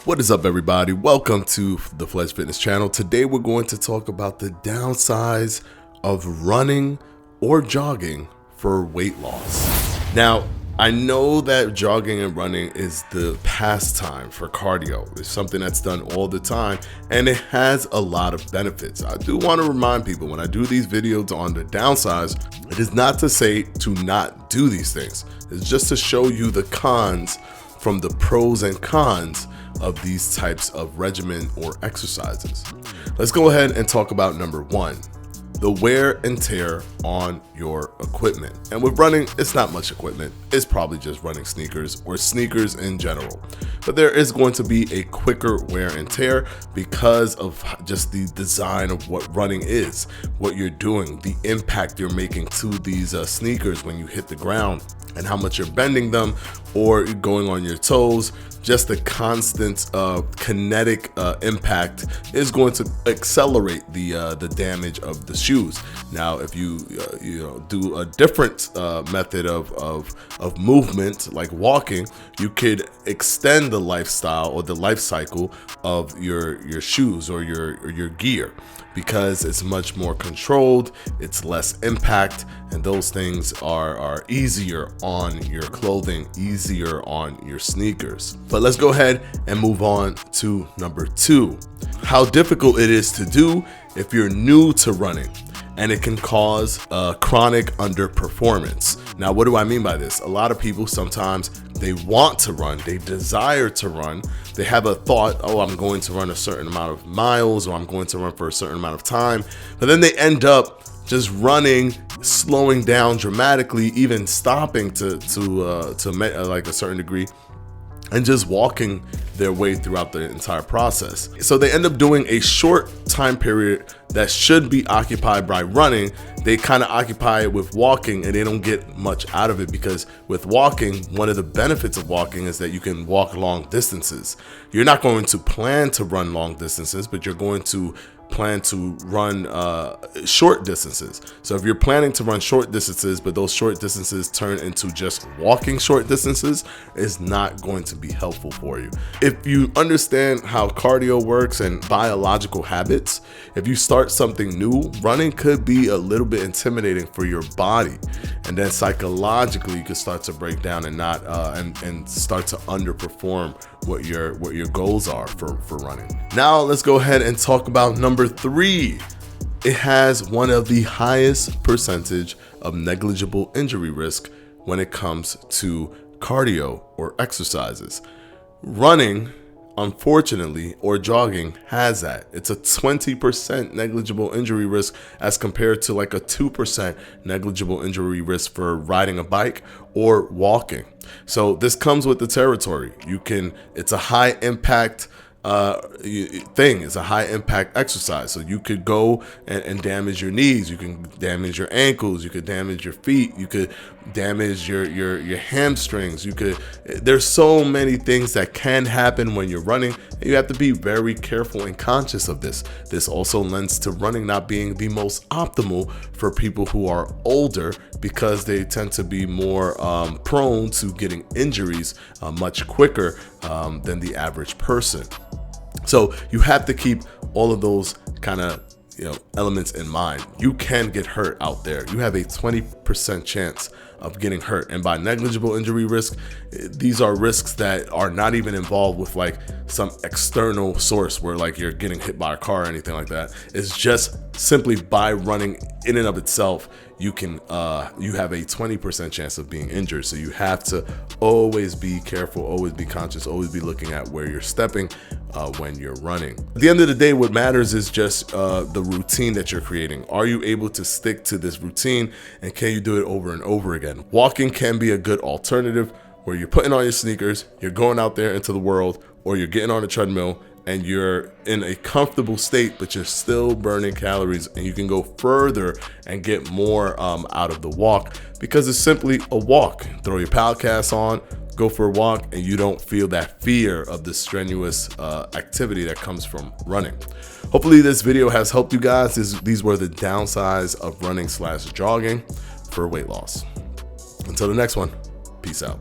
What is up, everybody? Welcome to the Fledge Fitness channel. Today we're going to talk about the downsides of running or jogging for weight loss. Now, I know that jogging and running is the pastime for cardio. It's something that's done all the time, and it has a lot of benefits. I do want to remind people when I do these videos on the downsides, it is not to say to not do these things. It's just to show you the cons from the pros and cons of these types of regimen or exercises. Let's go ahead and talk about number one, the wear and tear on your equipment. And with running, it's not much equipment. It's probably just running sneakers or sneakers in general. But there is going to be a quicker wear and tear because of just the design of what running is, what you're doing, the impact you're making to these sneakers when you hit the ground, and how much you're bending them or going on your toes. Just the constant kinetic impact is going to accelerate the damage of the shoes. Now, if you do a different method of movement, like walking, you could extend the lifestyle or the life cycle of your shoes or your gear, because it's much more controlled, it's less impact, and those things are easier on your clothing, easier on your sneakers. But let's go ahead and move on to number two, how difficult it is to do if you're new to running, and it can cause chronic underperformance. Now, what do I mean by this? A lot of people sometimes they want to run, they desire to run, they have a thought, oh, I'm going to run a certain amount of miles, or I'm going to run for a certain amount of time, but then they end up just running, slowing down dramatically, even stopping to like a certain degree, and just walking their way throughout the entire process. So they end up doing a short time period that should be occupied by running. They kind of occupy it with walking, and they don't get much out of it, because with walking, one of the benefits of walking is that you can walk long distances. You're not going to plan to run long distances, but you're going to plan to run short distances. So if you're planning to run short distances, but those short distances turn into just walking short distances, is not going to be helpful for you. If you understand how cardio works and biological habits, if you start something new, running could be a little bit intimidating for your body, and then psychologically you could start to break down and not and start to underperform what your goals are for running. Now let's go ahead and talk about number three. It has one of the highest percentage of negligible injury risk when it comes to cardio or exercises. Running, unfortunately, or jogging has that. It's a 20% negligible injury risk as compared to like a 2% negligible injury risk for riding a bike or walking. So this comes with the territory. It's a high impact thing. It's a high impact exercise. So you could go and damage your knees, you can damage your ankles, you could damage your feet, you could damage your hamstrings, there's so many things that can happen when you're running, and you have to be very careful and conscious of this. This also lends to running not being the most optimal for people who are older, because they tend to be more prone to getting injuries much quicker than the average person. So you have to keep all of those kind of elements in mind. You can get hurt out there. You have a 20% chance of getting hurt. And by negligible injury risk, these are risks that are not even involved with like some external source where like you're getting hit by a car or anything like that. It's just simply by running in and of itself, you have a 20% chance of being injured. So you have to always be careful, always be conscious, always be looking at where you're stepping when you're running. At the end of the day, what matters is just the routine that you're creating. Are you able to stick to this routine, and can you do it over and over again? Walking can be a good alternative, where you're putting on your sneakers, you're going out there into the world, or you're getting on a treadmill and you're in a comfortable state, but you're still burning calories, and you can go further and get more out of the walk, because it's simply a walk. Throw your podcast on, go for a walk, and you don't feel that fear of the strenuous activity that comes from running. Hopefully this video has helped you guys. These were the downsides of running / jogging for weight loss. Until the next one, peace out.